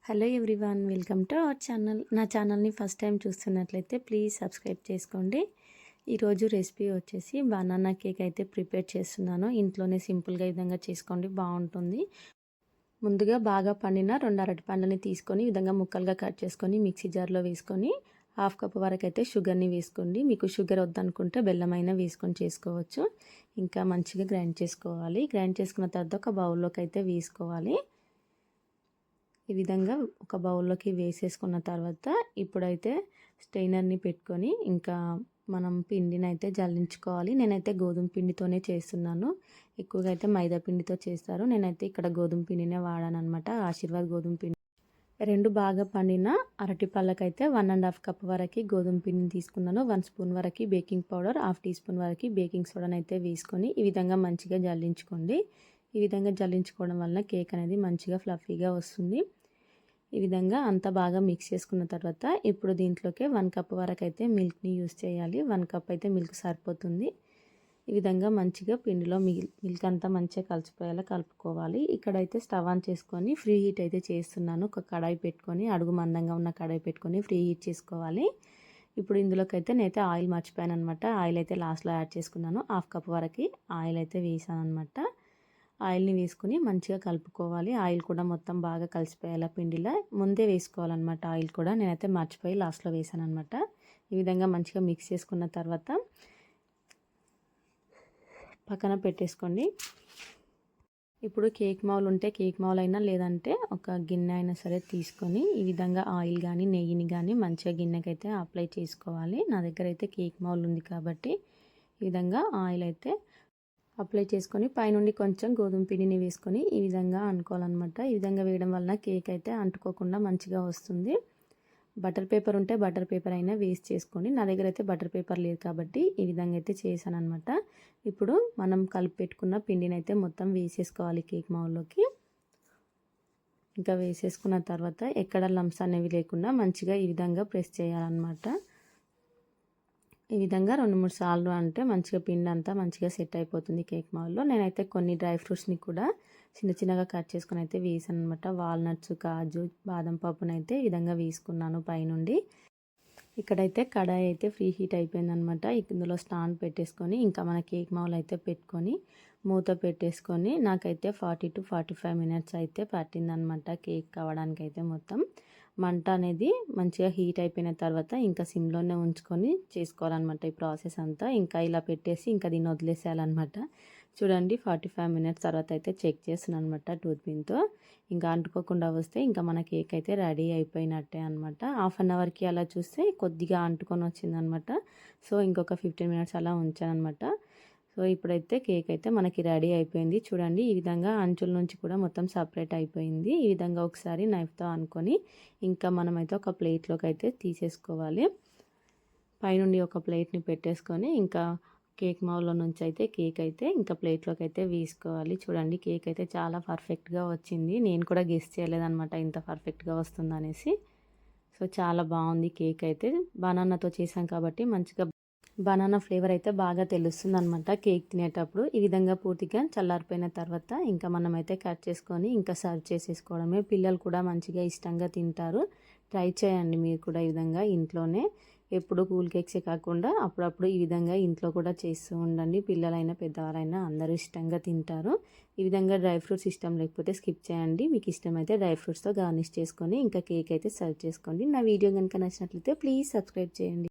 Hello everyone, welcome to our channel. నా ఛానల్ని first time చూస్తున్నట్లయితే ప్లీజ్ సబ్స్క్రైబ్ చేసుకోండి. ఈరోజు రెసిపీ వచ్చేసి బనానా కేక్ అయితే ప్రిపేర్ చేస్తున్నాను. ఇంట్లోనే సింపుల్గా ఈ విధంగా చేసుకోండి, బాగుంటుంది. ముందుగా బాగా పండిన 2 అరటి పండ్లని తీసుకొని ఈ విధంగా ముక్కలుగా కట్ చేసుకొని మిక్సీ జార్లో వేసుకొని 1/2 కప్ వరకు అయితే షుగర్ని వేసుకోండి. మీకు షుగర్ వద్దనుకుంటే బెల్లమైనా వేసుకొని చేసుకోవచ్చు. ఇంకా మంచిగా గ్రైండ్ చేసుకోవాలి. గ్రైండ్ చేసుకున్న తర్వాత ఒక బౌల్లోకి అయితే వేసుకోవాలి. ఈ విధంగా ఒక బౌల్లోకి వేసేసుకున్న తర్వాత ఇప్పుడైతే స్ట్రైనర్ని పెట్టుకొని ఇంకా మనం పిండిని అయితే జల్లించుకోవాలి. నేనైతే గోధుమ పిండితోనే చేస్తున్నాను. ఎక్కువగా అయితే మైదా పిండితో చేస్తారు. నేనైతే ఇక్కడ గోధుమ పిండినే వాడాను అనమాట. ఆశీర్వాద్ గోధుమ పిండి. 2 బాగా పండిన అరటి పళ్ళకైతే 1.5 కప్ వరకు గోధుమ పిండిని తీసుకున్నాను. 1 స్పూన్ వరకు బేకింగ్ పౌడర్, 1/2 టీ స్పూన్ వరకు బేకింగ్ సోడాని అయితే వేసుకొని ఈ విధంగా మంచిగా జల్లించుకోండి. ఈ విధంగా జల్లించుకోవడం వల్ల కేక్ అనేది మంచిగా ఫ్లఫీగా వస్తుంది. ఈ విధంగా అంతా బాగా మిక్స్ చేసుకున్న తర్వాత ఇప్పుడు దీంట్లోకి 1 కప్ వరకు అయితే మిల్క్ని యూస్ చేయాలి. 1 కప్ అయితే మిల్క్ సరిపోతుంది. ఈ విధంగా మంచిగా పిండిలో మిల్క్ అంతా మంచిగా కలిసిపోయేలా కలుపుకోవాలి. ఇక్కడైతే స్టవ్ ఆన్ చేసుకొని ఫ్రీ హీట్ అయితే చేస్తున్నాను. ఒక కడాయి పెట్టుకొని, అడుగు మందంగా ఉన్న కడాయి పెట్టుకొని ఫ్రీ హీట్ చేసుకోవాలి. ఇప్పుడు ఇందులోకైతే నేనైతే ఆయిల్ మర్చిపోయాను అనమాట. ఆయిల్ అయితే లాస్ట్లో యాడ్ చేసుకున్నాను. 1/2 కప్ వరకు ఆయిల్ అయితే వేసాను అనమాట. ఆయిల్ని వేసుకుని మంచిగా కలుపుకోవాలి. ఆయిల్ కూడా మొత్తం బాగా కలిసిపోయేలా పిండిలో ముందే వేసుకోవాలన్నమాట. ఆయిల్ కూడా నేనైతే మర్చిపోయి లాస్ట్లో వేసాను అనమాట. ఈ విధంగా మంచిగా మిక్స్ చేసుకున్న తర్వాత పక్కన పెట్టేసుకోండి. ఇప్పుడు కేక్ మౌల్ ఉంటే కేక్ మౌల్ అయినా, లేదంటే ఒక గిన్నె అయినా సరే తీసుకొని ఈ విధంగా ఆయిల్ కానీ నెయ్యిని కానీ మంచిగా గిన్నెకైతే అప్లై చేసుకోవాలి. నా దగ్గర అయితే కేక్ మౌల్ ఉంది కాబట్టి ఈ విధంగా ఆయిల్ అయితే అప్లై చేసుకొని పైనుండి కొంచెం గోధుమ పిండిని వేసుకొని ఈ విధంగా అనుకోవాలన్నమాట. ఈ విధంగా వేయడం వలన కేక్ అయితే అంటుకోకుండా మంచిగా వస్తుంది. బటర్ పేపర్ ఉంటే బటర్ పేపర్ అయినా వేస్ట్ చేసుకోండి. నా దగ్గర అయితే బటర్ పేపర్ లేదు కాబట్టి ఈ విధంగా అయితే చేశాను అనమాట. ఇప్పుడు మనం కలిపి పెట్టుకున్న పిండిని అయితే మొత్తం వేసేసుకోవాలి కేక్ మౌల్లోకి. ఇంకా వేసేసుకున్న తర్వాత ఎక్కడ లంప్స్ అనేవి లేకుండా మంచిగా ఈ విధంగా ప్రెస్ చేయాలన్నమాట. ఈ విధంగా 2-3 సార్లు అంటే మంచిగా పిండి అంతా మంచిగా సెట్ అయిపోతుంది కేక్ మౌల్లో. నేనైతే కొన్ని డ్రై ఫ్రూట్స్ని కూడా చిన్న చిన్నగా కట్ చేసుకొని అయితే వేసాను అనమాట. వాల్నట్స్, కాజు, బాదం పప్పును అయితే ఈ విధంగా వేసుకున్నాను పైనుండి. ఇక్కడైతే కడాయి అయితే ఫ్రీ హీట్ అయిపోయిందనమాట. ఇందులో స్టాండ్ పెట్టేసుకొని ఇంకా మన కేక్ మౌల్ అయితే పెట్టుకొని మూత పెట్టేసుకొని నాకైతే 40 to 45 మినిట్స్ అయితే పట్టిందనమాట కేక్ కావడానికి. అయితే మొత్తం మంట అనేది మంచిగా హీట్ అయిపోయిన తర్వాత ఇంకా సిమ్లోనే ఉంచుకొని చేసుకోవాలన్నమాట ఈ ప్రాసెస్ అంతా. ఇంకా ఇలా పెట్టేసి ఇంకా దీన్ని వదిలేసేయాలన్నమాట. చూడండి 45 మినిట్స్ తర్వాత అయితే చెక్ చేస్తున్నాను అనమాట టూత్ పిన్తో. ఇంకా అంటుకోకుండా వస్తే ఇంకా మన కేక్ అయితే రెడీ అయిపోయినట్టే అనమాట. 1/2 అవర్కి అలా చూస్తే కొద్దిగా అంటుకొని వచ్చిందనమాట. సో ఇంకొక 15 మినిట్స్ అలా ఉంచాను అనమాట. సో ఇప్పుడైతే కేక్ అయితే మనకి రెడీ అయిపోయింది. చూడండి ఈ విధంగా అంచుల నుంచి కూడా మొత్తం సపరేట్ అయిపోయింది. ఈ విధంగా ఒకసారి నైఫ్తో అనుకొని ఇంకా మనమైతే ఒక ప్లేట్లోకి అయితే తీసేసుకోవాలి. పైనుండి ఒక ప్లేట్ని పెట్టేసుకొని ఇంకా కేక్ మౌల్లో నుంచి అయితే కేక్ అయితే ఇంకా ప్లేట్లోకి అయితే వేసుకోవాలి. చూడండి కేక్ అయితే చాలా పర్ఫెక్ట్గా వచ్చింది. నేను కూడా గెస్ చేయలేదన్నమాట ఇంత పర్ఫెక్ట్గా వస్తుందనేసి. సో చాలా బాగుంది కేక్ అయితే. బనానాతో చేసాం కాబట్టి మంచిగా బనానా ఫ్లేవర్ అయితే బాగా తెలుస్తుంది అనమాట కేక్ తినేటప్పుడు. ఈ విధంగా పూర్తిగా చల్లారిపోయిన తర్వాత ఇంకా మనమైతే కట్ చేసుకొని ఇంకా సర్వ్ చేసేసుకోవడమే. పిల్లలు కూడా మంచిగా ఇష్టంగా తింటారు. ట్రై చేయండి మీరు కూడా ఈ విధంగా ఇంట్లోనే. ఎప్పుడు కూల్ కేక్సే కాకుండా అప్పుడప్పుడు ఈ విధంగా ఇంట్లో కూడా చేస్తూ ఉండండి. పిల్లలైనా పెద్దవారైనా అందరూ ఇష్టంగా తింటారు. ఈ విధంగా డ్రై ఫ్రూట్స్ ఇష్టం లేకపోతే స్కిప్ చేయండి. మీకు ఇష్టమైతే డ్రై ఫ్రూట్స్తో గార్నిష్ చేసుకొని ఇంకా కేక్ అయితే సర్వ్ చేసుకోండి. నా వీడియో కనుక నచ్చినట్లయితే ప్లీజ్ సబ్స్క్రైబ్ చేయండి.